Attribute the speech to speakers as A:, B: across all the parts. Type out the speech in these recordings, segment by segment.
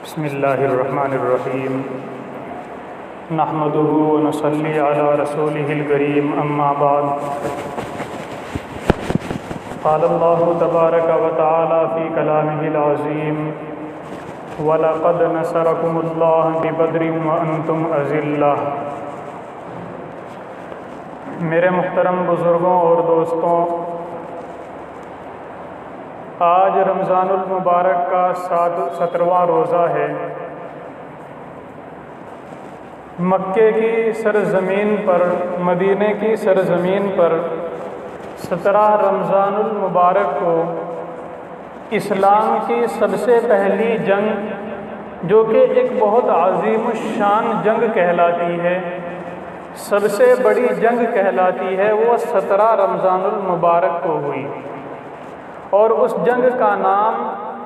A: بسم اللہ الرحمن الرحیم نحمده ونصلی علی رسولہ الکریم اما بعد قال اللہ تبارک وتعالی فی کلامہ العظیم وَلَقَدْ نَصَرَكُمُ اللَّهُ بِبَدْرٍ وَأَنْتُمْ أَذِلَّةٌ۔ میرے محترم بزرگوں اور دوستوں، آج رمضان المبارک کا 17واں روزہ ہے۔ مکے کی سرزمین پر، مدینے کی سرزمین پر 17 رمضان المبارک کو اسلام کی سب سے پہلی جنگ، جو کہ ایک بہت عظیم الشان جنگ کہلاتی ہے، سب سے بڑی جنگ کہلاتی ہے، وہ 17 رمضان المبارک کو ہوئی، اور اس جنگ کا نام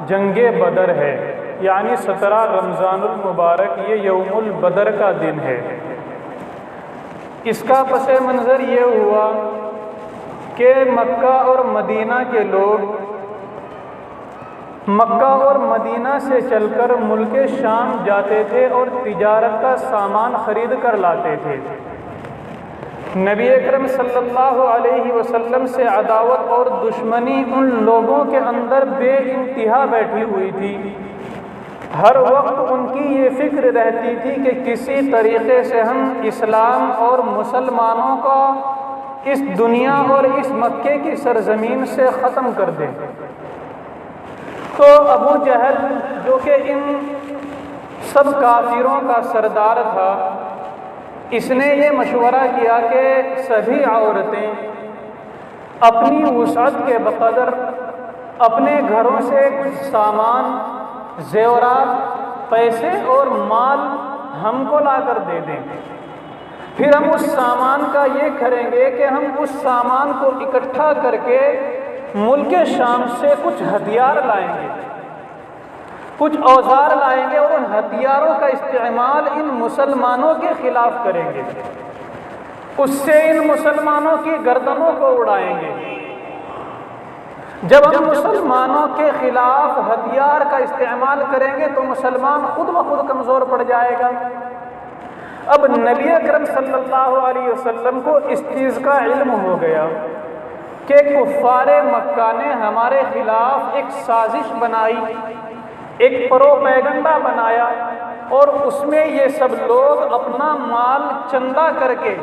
A: جنگ بدر ہے، یعنی 17 رمضان المبارک یہ یوم البدر کا دن ہے۔ اس کا پس منظر یہ ہوا کہ مکہ اور مدینہ کے لوگ مکہ اور مدینہ سے چل کر ملک شام جاتے تھے اور تجارت کا سامان خرید کر لاتے تھے۔ نبی اکرم صلی اللہ علیہ وسلم سے عداوت اور دشمنی ان لوگوں کے اندر بے انتہا بیٹھی ہوئی تھی۔ ہر وقت ان کی یہ فکر رہتی تھی کہ کسی طریقے سے ہم اسلام اور مسلمانوں کا اس دنیا اور اس مکے کی سرزمین سے ختم کر دیں۔ تو ابو جہل، جو کہ ان سب کافروں کا سردار تھا، اس نے یہ مشورہ کیا کہ سبھی عورتیں اپنی وسعت کے بقدر اپنے گھروں سے کچھ سامان، زیورات، پیسے اور مال ہم کو لا کر دے دیں۔ پھر ہم اس سامان کا یہ کریں گے کہ ہم اس سامان کو اکٹھا کر کے ملک شام سے کچھ ہتھیار لائیں گے، کچھ اوزار لائیں گے، اور ان ہتھیاروں کا استعمال ان مسلمانوں کے خلاف کریں گے، اس سے ان مسلمانوں کی گردنوں کو اڑائیں گے۔ جب ہم مسلمانوں کے خلاف ہتھیار کا استعمال کریں گے تو مسلمان خود بخود کمزور پڑ جائے گا۔ اب نبی اکرم صلی اللہ علیہ وسلم کو اس چیز کا علم ہو گیا کہ کفار مکہ نے ہمارے خلاف ایک سازش بنائی، ایک پروپیگنڈا بنایا، اور اس میں یہ سب لوگ اپنا مال چندہ کر کے،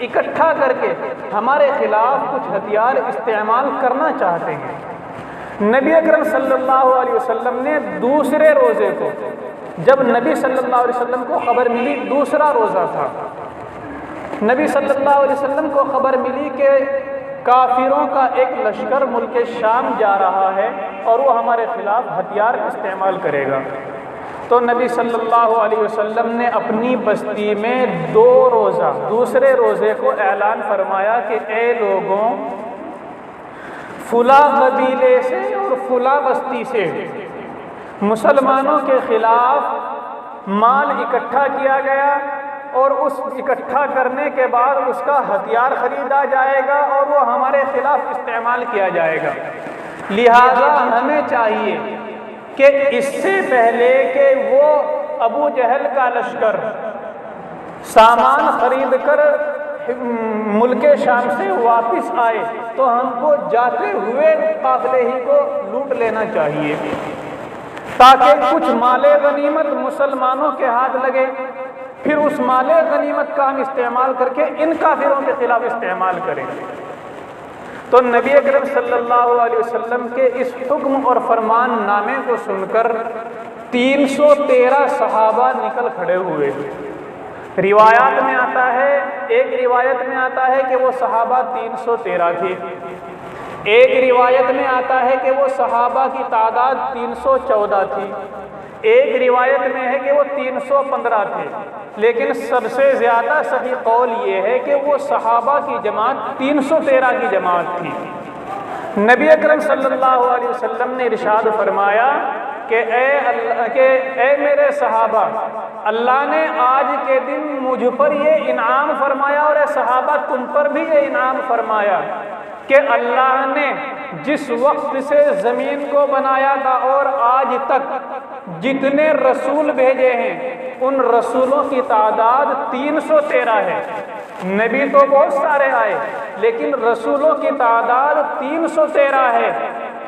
A: اکٹھا کر کے ہمارے خلاف کچھ ہتھیار استعمال کرنا چاہتے ہیں۔ نبی اکرم صلی اللہ علیہ وسلم نے دوسرے روزے کو، جب نبی صلی اللہ علیہ وسلم کو خبر ملی، دوسرا روزہ تھا، نبی صلی اللہ علیہ وسلم کو خبر ملی کہ کافروں کا ایک لشکر ملک شام جا رہا ہے اور وہ ہمارے خلاف ہتھیار استعمال کرے گا، تو نبی صلی اللہ علیہ وسلم نے اپنی بستی میں دوسرے روزے کو اعلان فرمایا کہ اے لوگوں، فلاں قبیلے سے اور فلاں بستی سے مسلمانوں کے خلاف مال اکٹھا کیا گیا، اور اس اکٹھا کرنے کے بعد اس کا ہتھیار خریدا جائے گا اور وہ ہمارے خلاف استعمال کیا جائے گا۔ لہذا ہمیں چاہیے کہ اس سے پہلے کہ وہ ابو جہل کا لشکر سامان خرید کر ملک شام سے واپس آئے، تو ہم کو جاتے ہوئے قافلے ہی کو لوٹ لینا چاہیے، تاکہ کچھ مال غنیمت مسلمانوں کے ہاتھ لگے، پھر اس مال غنیمت کا ہم استعمال کر کے ان کافروں کے خلاف استعمال کریں۔ تو نبی اکرم صلی اللہ علیہ وسلم کے اس حکم اور فرمان نامے کو سن کر 313 صحابہ نکل کھڑے ہوئے۔ روایات میں آتا ہے، ایک روایت میں آتا ہے کہ وہ صحابہ 313 تھے، ایک روایت میں آتا ہے کہ وہ صحابہ کی تعداد 314 تھی، ایک روایت میں ہے کہ وہ 315 تھے، لیکن سب سے زیادہ صحیح قول یہ ہے کہ وہ صحابہ کی جماعت 313 کی جماعت تھی۔ نبی اکرم صلی اللہ علیہ وسلم نے ارشاد فرمایا کہ اے میرے صحابہ، اللہ نے آج کے دن مجھ پر یہ انعام فرمایا، اور اے صحابہ تم پر بھی یہ انعام فرمایا کہ اللہ نے جس وقت سے زمین کو بنایا تھا اور آج تک جتنے رسول بھیجے ہیں ان رسولوں کی تعداد 313 ہے۔ نبی تو بہت سارے آئے لیکن رسولوں کی تعداد 313 ہے،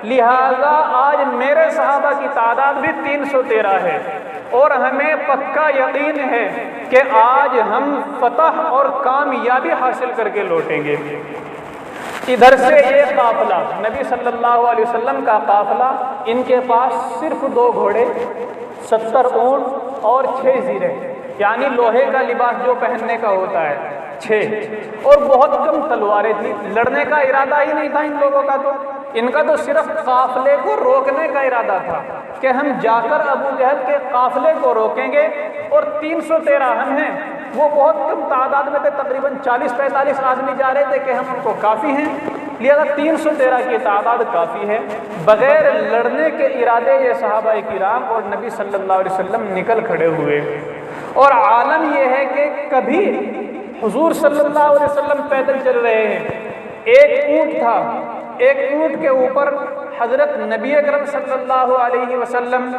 A: لہذا آج میرے صحابہ کی تعداد بھی 313 ہے، اور ہمیں پکا یقین ہے کہ آج ہم فتح اور کامیابی حاصل کر کے لوٹیں گے۔ ادھر سے ایک قافلہ، نبی صلی اللہ علیہ وسلم کا قافلہ، ان کے پاس صرف 2 گھوڑے، 70 اونٹ اور 6 زیرے، یعنی لوہے کا لباس جو پہننے کا ہوتا ہے 6، اور بہت کم تلواریں تھیں۔ لڑنے کا ارادہ ہی نہیں تھا ان لوگوں کا، تو ان کا تو صرف قافلے کو روکنے کا ارادہ تھا کہ ہم جا کر ابو جہل کے قافلے کو روکیں گے، اور 313 ہم ہیں، وہ بہت کم تعداد میں تھے، تقریباً 40-45 آدمی جا رہے تھے کہ ہم ان کو کافی ہیں، لہذا 313 کی تعداد کافی ہے۔ بغیر لڑنے کے ارادے یہ صحابہ کرام اور نبی صلی اللہ علیہ وسلم نکل کھڑے ہوئے، اور عالم یہ ہے کہ کبھی حضور صلی اللہ علیہ وسلم پیدل چل رہے ہیں، ایک اونٹ تھا، ایک اونٹ کے اوپر حضرت نبی اکرم صلی اللہ علیہ وسلم،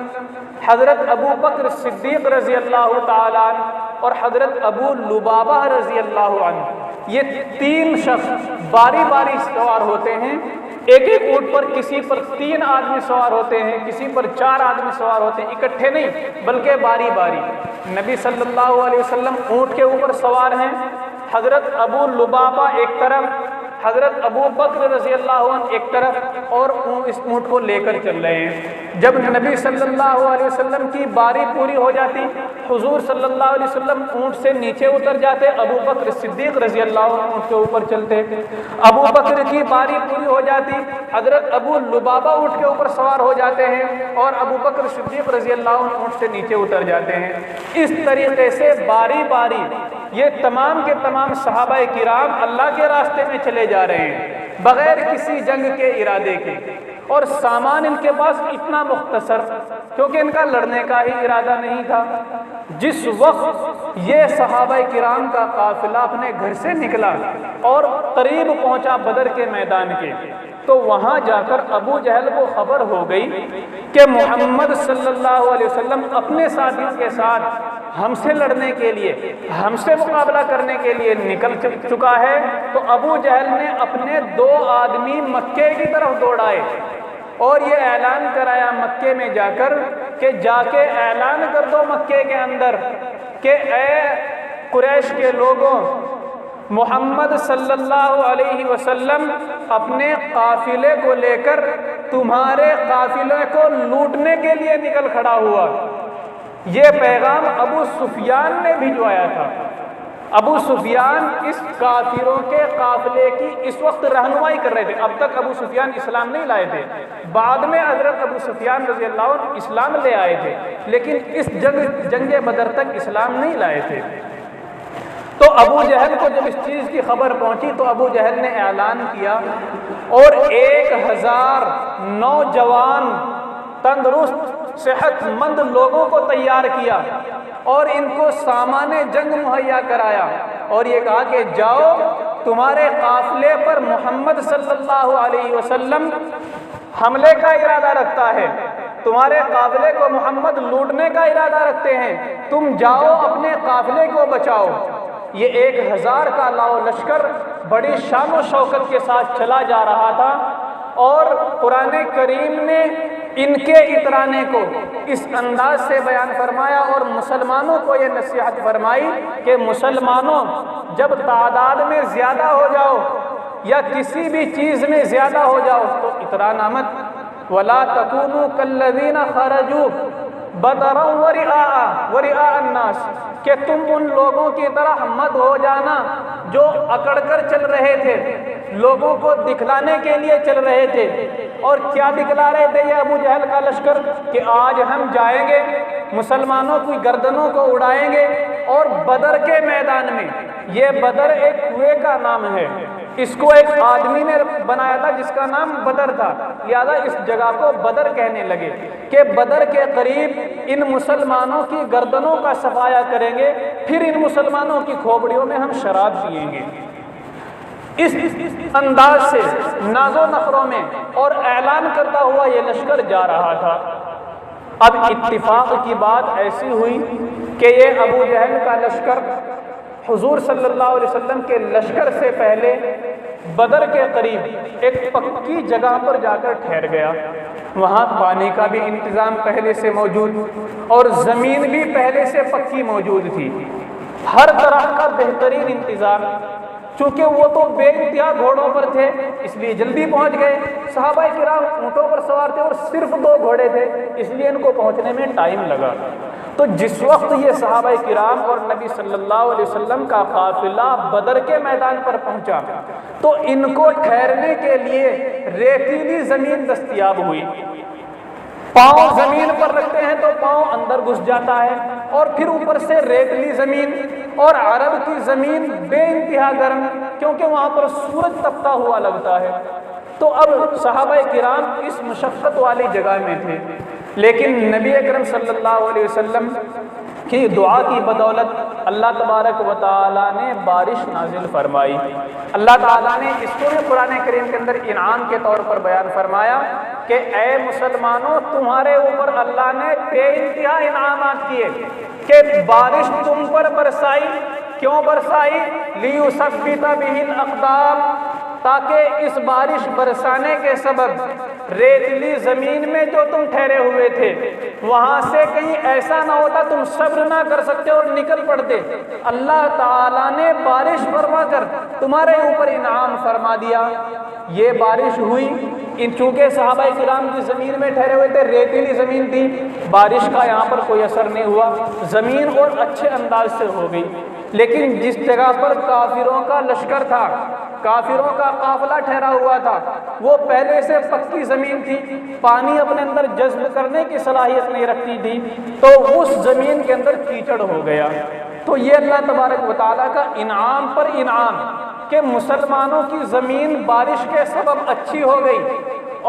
A: حضرت ابو بکر صدیق رضی اللہ تعالیٰ عنہ اور حضرت ابو لبابہ رضی اللہ عنہ، یہ 3 شخص باری باری سوار ہوتے ہیں۔ ایک ایک اونٹ پر کسی پر 3 آدمی سوار ہوتے ہیں، کسی پر 4 آدمی سوار ہوتے ہیں، اکٹھے نہیں بلکہ باری باری۔ نبی صلی اللہ علیہ وسلم اونٹ کے اوپر سوار ہیں، حضرت ابو لبابہ ایک طرف، حضرت ابو بکر رضی اللہ عنہ ایک طرف، اور اس اونٹ کو لے کر چل رہے ہیں۔ جب نبی صلی اللہ علیہ وسلم کی باری پوری ہو جاتی، حضور صلی اللہ علیہ وسلم اونٹ سے نیچے اتر جاتے، ابو بکر صدیق رضی اللہ عنہ اونٹ کے اوپر چلتے۔ ابو بکر کی باری پوری ہو جاتی، حضرت ابو لبابہ اونٹ کے اوپر سوار ہو جاتے ہیں، اور ابو بکر صدیق رضی اللہ عنہ اونٹ سے نیچے اتر جاتے ہیں۔ اس طریقے سے باری باری یہ تمام کے تمام صحابہ کرام اللہ کے راستے میں چلے جا رہے ہیں بغیر کسی جنگ کے ارادے کے، اور سامان ان کے پاس اتنا مختصر، کیونکہ ان کا لڑنے کا ہی ارادہ نہیں تھا۔ جس وقت یہ صحابہ کرام کا قافلہ اپنے گھر سے نکلا اور قریب پہنچا بدر کے میدان کے، تو وہاں جا کر ابو جہل کو خبر ہو گئی کہ محمد صلی اللہ علیہ وسلم اپنے ساتھیوں کے ساتھ ہم سے لڑنے کے لیے، ہم سے مقابلہ کرنے کے لیے نکل چکا ہے۔ تو ابو جہل نے اپنے 2 آدمی مکے کی طرف دوڑائے اور یہ اعلان کرایا مکے میں جا کر کہ جا کے اعلان کر دو مکے کے اندر کہ اے قریش کے لوگوں، محمد صلی اللہ علیہ وسلم اپنے قافلے کو لے کر تمہارے قافلے کو لوٹنے کے لیے نکل کھڑا ہوا۔ یہ پیغام ابو سفیان نے بھجوایا تھا۔ ابو سفیان اس کافروں کے قافلے کی اس وقت رہنمائی کر رہے تھے۔ اب تک ابو سفیان اسلام نہیں لائے تھے، بعد میں حضرت ابو سفیان رضی اللہ عنہ اسلام لے آئے تھے، لیکن اس جنگ بدر تک اسلام نہیں لائے تھے۔ تو ابو جہل کو جب اس چیز کی خبر پہنچی تو ابو جہل نے اعلان کیا اور 1000 نوجوان تندرست صحت مند لوگوں کو تیار کیا اور ان کو سامان جنگ مہیا کرایا، اور یہ کہا کہ جاؤ، تمہارے قافلے پر محمد صلی اللہ علیہ وسلم حملے کا ارادہ رکھتا ہے، تمہارے قافلے کو محمد لوٹنے کا ارادہ رکھتے ہیں، تم جاؤ اپنے قافلے کو بچاؤ۔ یہ 1000 کا لاؤ لشکر بڑی شان و شوکت کے ساتھ چلا جا رہا تھا، اور قرآن کریم نے ان کے اترانے کو اس انداز سے بیان فرمایا اور مسلمانوں کو یہ نصیحت فرمائی کہ مسلمانوں، جب تعداد میں زیادہ ہو جاؤ یا کسی بھی چیز میں زیادہ ہو جاؤ تو اترانا مت۔ وَلَا تَكُونُوا كَالَّذِينَ خَرَجُوا بَطَرًا وَرِئَاءَ النَّاسِ، کہ تم ان لوگوں کی طرح مت ہو جانا جو اکڑ کر چل رہے تھے، لوگوں کو دکھلانے کے لیے چل رہے تھے۔ اور کیا دکھلا رہے تھے یہ ابو جہل کا لشکر؟ کہ آج ہم جائیں گے، مسلمانوں کی گردنوں کو اڑائیں گے، اور بدر کے میدان میں، یہ بدر ایک کنویں کا نام ہے، اس کو ایک آدمی نے بنایا تھا جس کا نام بدر تھا، لہذا اس جگہ کو بدر کہنے لگے کہ بدر کے قریب ان مسلمانوں کی گردنوں کا صفایا کریں گے، پھر ان مسلمانوں کی کھوپڑیوں میں ہم شراب پیئیں گے۔ اس انداز سے ناز و نخروں میں اور اعلان کرتا ہوا یہ لشکر جا رہا تھا۔ اب اتفاق کی بات ایسی ہوئی کہ یہ ابو جہل کا لشکر حضور صلی اللہ علیہ وسلم کے لشکر سے پہلے بدر کے قریب ایک پکی جگہ پر جا کر ٹھہر گیا۔ وہاں پانی کا بھی انتظام پہلے سے موجود اور زمین بھی پہلے سے پکی موجود تھی، ہر طرح کا بہترین انتظام۔ چونکہ وہ تو بے انتہا گھوڑوں پر تھے اس لیے جلدی پہنچ گئے، صحابہ کرام اونٹوں پر سوار تھے اور صرف 2 گھوڑے تھے اس لیے ان کو پہنچنے میں ٹائم لگا۔ تو جس وقت یہ صحابہ کرام اور نبی صلی اللہ علیہ وسلم کا قافلہ بدر کے میدان پر پہنچا تو ان کو ٹھہرنے کے لیے ریتیلی زمین دستیاب ہوئی۔ پاؤں زمین پر رکھتے ہیں تو پاؤں اندر گھس جاتا ہے، اور پھر اوپر سے ریتلی زمین، اور عرب کی زمین بے انتہا گرم کیونکہ وہاں پر سورج تپتا ہوا لگتا ہے۔ تو اب صحابہ کرام اس مشقت والی جگہ میں تھے، لیکن نبی اکرم صلی اللہ علیہ وسلم کی دعا کی بدولت اللہ تبارک و تعالیٰ نے بارش نازل فرمائی۔ اللہ تعالیٰ نے اس کو بھی قرآن کریم کے اندر انعام کے طور پر بیان فرمایا کہ اے مسلمانوں تمہارے اوپر اللہ نے بے انتہا انعامات کیے کہ بارش تم پر برسائی۔ کیوں برسائی؟ لِيُثَبِّتَ بِهِ الْأَقْدَامَ، تاکہ اس بارش برسانے کے سبب ریتلی زمین میں جو تم ٹھہرے ہوئے تھے وہاں سے کہیں ایسا نہ ہوتا تم صبر نہ کر سکتے اور نکل پڑتے۔ اللہ تعالیٰ نے بارش فرما کر تمہارے اوپر انعام فرما دیا۔ یہ بارش ہوئی، چونکہ صحابہ کرام کی زمین میں ٹھہرے ہوئے تھے، ریتیلی زمین تھی، بارش کا یہاں پر کوئی اثر نہیں ہوا، زمین اور اچھے انداز سے ہو گئی۔ لیکن جس جگہ پر کافروں کا لشکر تھا، کافروں کا قافلہ ٹھہرا ہوا تھا، وہ پہلے سے پکی زمین تھی، پانی اپنے اندر جذب کرنے کی صلاحیت نہیں رکھتی تھی، تو اس زمین کے اندر کیچڑ ہو گیا۔ تو یہ اللہ تبارک و تعالیٰ کا انعام پر انعام کہ مسلمانوں کی زمین بارش کے سبب اچھی ہو گئی،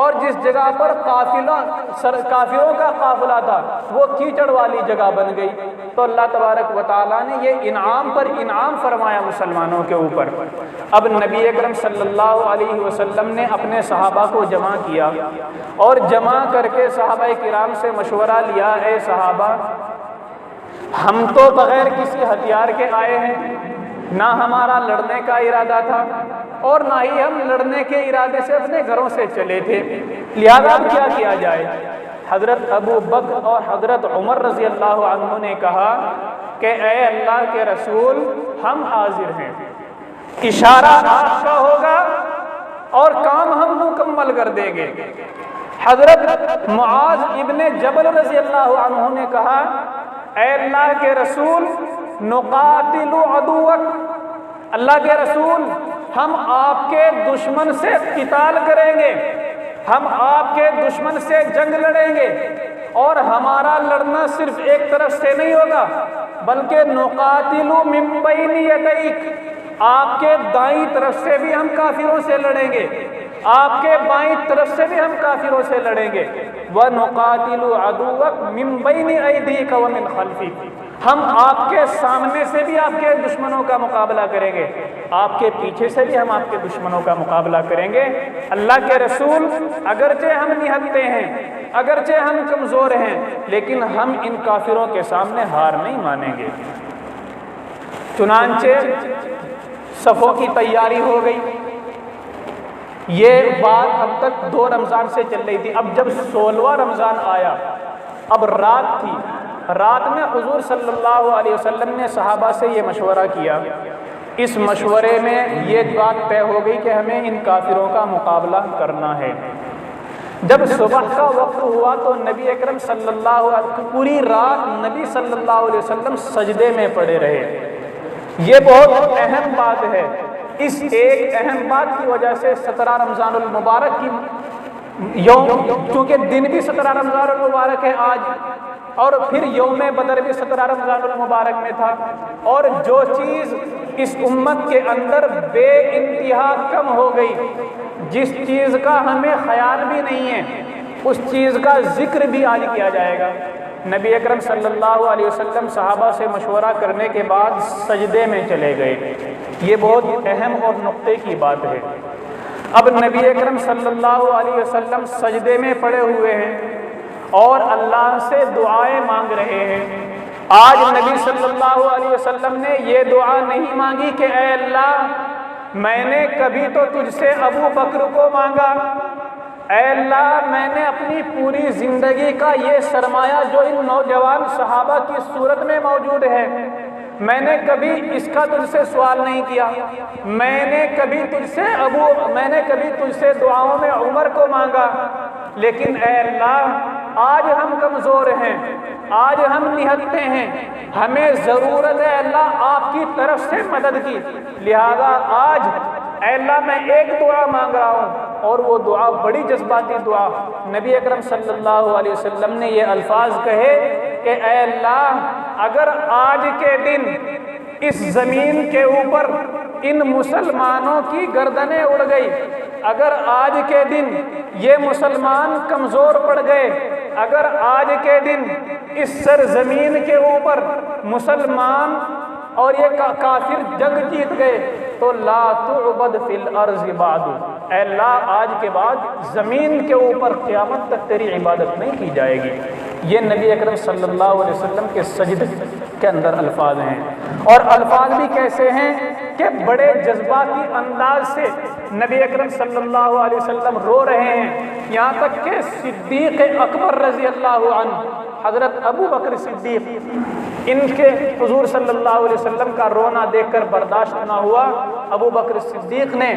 A: اور جس جگہ پر کافروں کا قافلہ تھا وہ کیچڑ والی جگہ بن گئی۔ تو اللہ تبارک و تعالیٰ نے یہ انعام پر انعام فرمایا مسلمانوں کے اوپر۔ اب نبی اکرم صلی اللہ علیہ وسلم نے اپنے صحابہ کو جمع کیا اور جمع کر کے صحابہ کرام سے مشورہ لیا، اے صحابہ ہم تو بغیر کسی ہتھیار کے آئے ہیں، نہ ہمارا لڑنے کا ارادہ تھا اور نہ ہی ہم لڑنے کے ارادے سے اپنے گھروں سے چلے تھے، لہذا کیا کیا جائے؟ حضرت ابو بکر اور حضرت عمر رضی اللہ عنہ نے کہا کہ اے اللہ کے رسول ہم حاضر ہیں، اشارہ آپ کا ہوگا اور کام ہم مکمل کر دیں گے۔ حضرت معاذ ابن جبل رضی اللہ عنہ نے کہا اے اللہ کے رسول نقاتل عدوک، اللہ کے رسول ہم آپ کے دشمن سے قتال کریں گے، ہم آپ کے دشمن سے جنگ لڑیں گے، اور ہمارا لڑنا صرف ایک طرف سے نہیں ہوگا بلکہ نقاتل من بین یدیک، آپ کے دائیں طرف سے بھی ہم کافروں سے لڑیں گے، آپ کے بائیں طرف سے بھی ہم کافروں سے لڑیں گے، وَنُقَاتِلُ عَدُوَّكَ مِن بَيْنِ أَيْدِيكَ وَمِنْ خَلْفِكَ، ہم آپ کے سامنے سے بھی آپ کے دشمنوں کا مقابلہ کریں گے، آپ کے پیچھے سے بھی ہم آپ کے دشمنوں کا مقابلہ کریں گے۔ اللہ کے رسول اگرچہ ہم نہتے ہیں، اگرچہ ہم کمزور ہیں، لیکن ہم ان کافروں کے سامنے ہار نہیں مانیں گے۔ چنانچہ صفوں کی تیاری ہو گئی۔ یہ بات اب تک 2 رمضان سے چل رہی تھی، اب جب 16واں رمضان آیا، اب رات تھی، رات میں حضور صلی اللہ علیہ وسلم نے صحابہ سے یہ مشورہ کیا۔ اس مشورے میں یہ بات طے ہو گئی کہ ہمیں ان کافروں کا مقابلہ کرنا ہے۔ جب صبح کا وقت ہوا تو نبی اکرم صلی اللہ علیہ وسلم پوری رات نبی صلی اللہ علیہ وسلم سجدے میں پڑے رہے۔ یہ بہت اہم بات ہے، اس ایک اہم بات کی وجہ سے 17 رمضان المبارک کی یوم، چونکہ دن بھی 17 رمضان المبارک ہے آج، اور پھر یوم بدر بھی 17 رمضان المبارک میں تھا، اور جو چیز اس امت کے اندر بے انتہا کم ہو گئی، جس چیز کا ہمیں خیال بھی نہیں ہے، اس چیز کا ذکر بھی آج کیا جائے گا۔ نبی اکرم صلی اللہ علیہ وسلم صحابہ سے مشورہ کرنے کے بعد سجدے میں چلے گئے۔ یہ بہت اہم اور نقطے کی بات ہے۔ اب نبی اکرم صلی اللہ علیہ وسلم سجدے میں پڑے ہوئے ہیں اور اللہ سے دعائیں مانگ رہے ہیں۔ آج نبی صلی اللہ علیہ وسلم نے یہ دعا نہیں مانگی کہ اے اللہ میں نے کبھی تو تجھ سے ابو بکر کو مانگا، اے اللہ میں نے اپنی پوری زندگی کا یہ سرمایہ جو ان نوجوان صحابہ کی صورت میں موجود ہے، میں نے کبھی اس کا تجھ سے سوال نہیں کیا، میں نے کبھی تجھ سے دعاؤں میں عمر کو مانگا، لیکن اے اللہ آج ہم کمزور ہیں، آج ہم نہتے ہیں، ہمیں ضرورت ہے اللہ آپ کی طرف سے مدد کی، لہذا آج اے اللہ میں ایک دعا مانگ رہا ہوں، اور وہ دعا بڑی جذباتی دعا۔ نبی اکرم صلی اللہ علیہ وسلم نے یہ الفاظ کہے کہ اے اللہ اگر آج کے دن اس زمین کے اوپر ان مسلمانوں کی گردنیں اڑ گئی، اگر آج کے دن یہ مسلمان کمزور پڑ گئے، اگر آج کے دن اس سرزمین کے اوپر مسلمان اور یہ کافر جنگ جیت گئے تو لا تعبد فی الارض بعد، اے اللہ آج کے بعد زمین کے اوپر قیامت تک تیری عبادت نہیں کی جائے گی۔ یہ نبی اکرم صلی اللہ علیہ وسلم کے سجدے کے اندر الفاظ ہیں، اور الفاظ بھی کیسے ہیں کہ بڑے جذباتی انداز سے نبی اکرم صلی اللہ علیہ وسلم رو رہے ہیں، یہاں تک کہ صدیق اکبر رضی اللہ عنہ حضرت ابو بکر صدیق، ان کے حضور صلی اللہ علیہ وسلم کا رونا دیکھ کر برداشت نہ ہوا، ابو بکر صدیق نے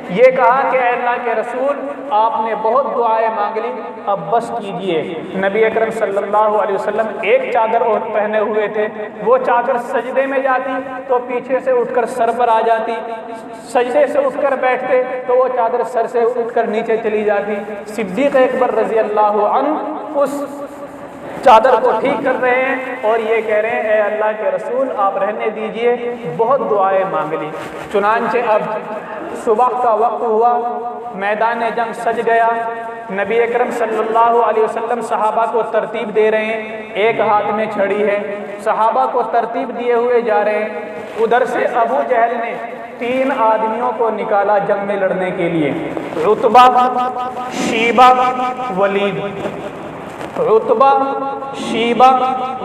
A: یہ کہا کہ اے اللہ کے رسول آپ نے بہت دعائیں مانگ لی، اب بس کیجئے۔ نبی اکرم صلی اللہ علیہ وسلم ایک چادر اور پہنے ہوئے تھے، وہ چادر سجدے میں جاتی تو پیچھے سے اٹھ کر سر پر آ جاتی، سجدے سے اٹھ کر بیٹھتے تو وہ چادر سر سے اٹھ کر نیچے چلی جاتی۔ صدیق اکبر رضی اللہ عنہ اس چادر کو ٹھیک کر رہے ہیں اور یہ کہہ رہے ہیں اے اللہ کے رسول آپ رہنے دیجئے، بہت دعائیں مانگ لی۔ چنانچہ اب صبح کا وقت ہوا، میدان جنگ سج گیا، نبی اکرم صلی اللہ علیہ وسلم صحابہ کو ترتیب دے رہے ہیں، ایک ہاتھ میں چھڑی ہے، صحابہ کو ترتیب دیے ہوئے جا رہے ہیں۔ ادھر سے ابو جہل نے 3 آدمیوں کو نکالا جنگ میں لڑنے کے لیے، عتبہ، شیبہ، ولید۔ عتبہ، شیبہ،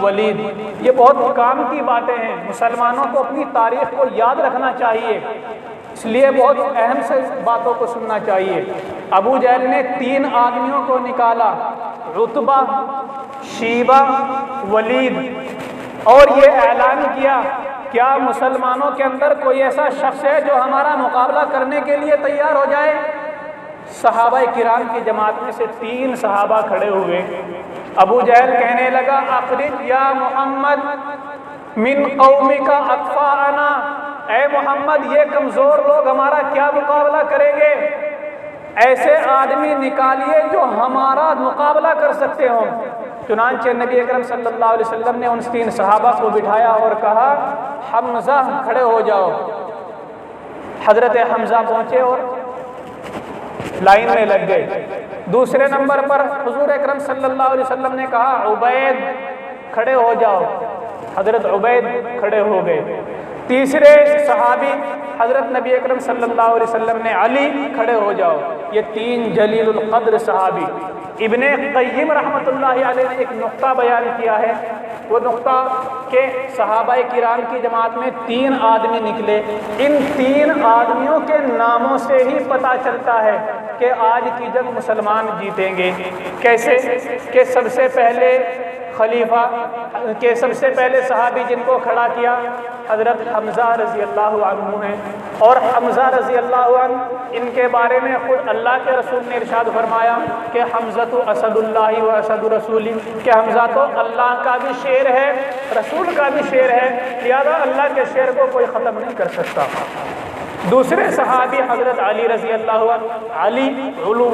A: ولید، یہ بہت کام کی باتیں ہیں، مسلمانوں کو اپنی تاریخ کو یاد رکھنا چاہیے، اس لیے بہت اہم سے باتوں کو سننا چاہیے۔ ابو جہل نے 3 آدمیوں کو نکالا، عتبہ، شیبہ، ولید، اور یہ اعلان کیا کیا مسلمانوں کے اندر کوئی ایسا شخص ہے جو ہمارا مقابلہ کرنے کے لیے تیار ہو جائے؟ صحابہ کرام کی جماعت میں سے 3 صحابہ کھڑے ہوئے۔ ابو جہل کہنے لگا اخرج یا محمد من قومک اطفاءنا، اے محمد یہ کمزور لوگ ہمارا کیا مقابلہ کریں گے، ایسے آدمی نکالیے جو ہمارا مقابلہ کر سکتے ہوں۔ چنانچہ نبی اکرم صلی اللہ علیہ وسلم نے ان 3 صحابہ کو بٹھایا اور کہا حمزہ کھڑے ہو جاؤ۔ حضرت حمزہ پہنچے اور لائن میں لگ گئے۔ دوسرے نمبر پر حضور اکرم صلی اللہ علیہ وسلم نے کہا عبید کھڑے ہو جاؤ، حضرت عبید کھڑے ہو گئے۔ تیسرے صحابی حضرت نبی اکرم صلی اللہ علیہ وسلم نے علی کھڑے ہو جاؤ۔ یہ 3 جلیل القدر صحابی۔ ابن قیم رحمۃ اللہ علیہ نے ایک نقطہ بیان کیا ہے، وہ نقطہ کہ صحابہ کرام کی جماعت میں 3 آدمی نکلے، ان 3 آدمیوں کے ناموں سے ہی پتہ چلتا ہے کہ آج کی جنگ مسلمان جیتیں گے۔ کیسے کہ سب سے پہلے خلیفہ کے سب سے پہلے صحابی جن کو کھڑا کیا حضرت حمزہ رضی اللہ عنہ ہیں، اور حمزہ رضی اللہ عنہ ان کے بارے میں خود اللہ کے رسول نے ارشاد فرمایا کہ حمزہ تو اسد اللہ و اسد رسولی، کہ حمزہ تو اللہ کا بھی شیر ہے رسول کا بھی شیر ہے، لہذا اللہ کے شیر کو کوئی ختم نہیں کر سکتا۔ دوسرے صحابی حضرت علی رضی اللہ عنہ، علی علو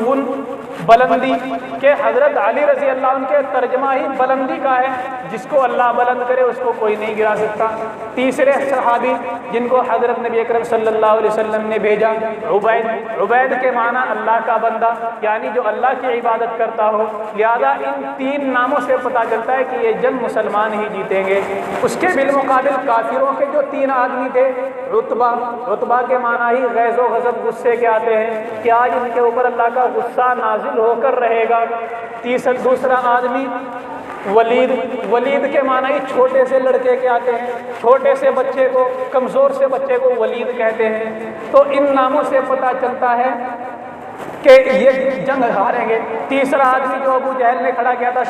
A: بلندی کہ حضرت علی رضی اللہ عنہ کے ترجمہ ہی بلندی کا ہے، جس کو اللہ بلند کرے اس کو کوئی نہیں گرا سکتا۔ تیسرے صحابی جن کو حضرت نبی اکرم صلی اللہ علیہ وسلم نے بھیجا، عبید کے معنی اللہ کا بندہ، یعنی جو اللہ کی عبادت کرتا ہو، لہذا ان تین ناموں سے پتہ چلتا ہے کہ یہ جنگ مسلمان ہی جیتیں گے۔ اس کے بالمقابل کافروں کے جو تین آدمی تھے، عتبہ کے معنی ہی غیظ و غضب، غصے کے آتے ہیں کہ آج ان کے اوپر اللہ کا غصہ نازل ہو کر رہے گا۔ دوسرا آدمی ولید کے معنی چھوٹے سے لڑکے کے آتے ہیں، چھوٹے سے بچے کو، کمزور سے بچے کو ولید کہتے ہیں۔ تو ان ناموں سے پتہ چلتا ہے کہ یہ جنگ ہاریں گے۔ تیسرا آدمی جو ابو جہل نے کھڑا کیا تھا،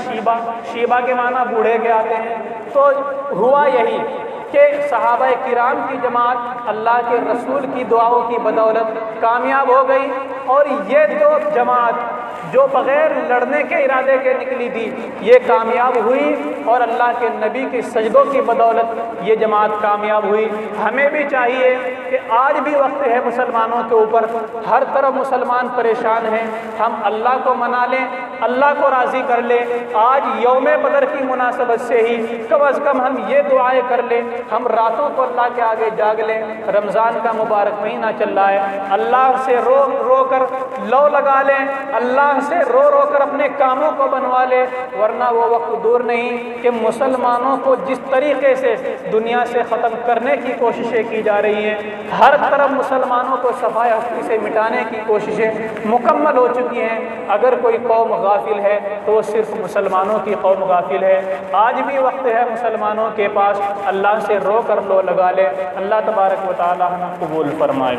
A: شیبہ کے معنی بوڑھے کے آتے ہیں۔ تو ہوا یہی کہ صحابہ کرام کی جماعت اللہ کے رسول کی دعاؤں کی بدولت کامیاب ہو گئی، اور یہ جو جماعت جو بغیر لڑنے کے ارادے کے نکلی تھی یہ کامیاب ہوئی، اور اللہ کے نبی کی سجدوں کی بدولت یہ جماعت کامیاب ہوئی۔ ہمیں بھی چاہیے کہ آج بھی وقت ہے مسلمانوں کے اوپر، ہر طرف مسلمان پریشان ہیں، ہم اللہ کو منا لیں، اللہ کو راضی کر لیں۔ آج یوم بدر کی مناسبت سے ہی کم از کم ہم یہ دعائیں کر لیں، ہم راتوں کو اللہ کے آگے جاگ لیں۔ رمضان کا مبارک مہینہ چل رہا ہے، اللہ سے رو رو کر لو لگا لیں، اللہ سے رو رو کر اپنے کاموں کو بنوا لے، ورنہ وہ وقت دور نہیں کہ مسلمانوں کو جس طریقے سے دنیا سے ختم کرنے کی کوششیں کی جا رہی ہیں، ہر طرف مسلمانوں کو صفائے ہستی سے مٹانے کی کوششیں مکمل ہو چکی ہیں۔ اگر کوئی قوم غافل ہے تو وہ صرف مسلمانوں کی قوم غافل ہے۔ آج بھی وقت ہے مسلمانوں کے پاس، اللہ سے رو کر لو لگا لے۔ اللہ تبارک و تعالی ہمیں قبول فرمائے۔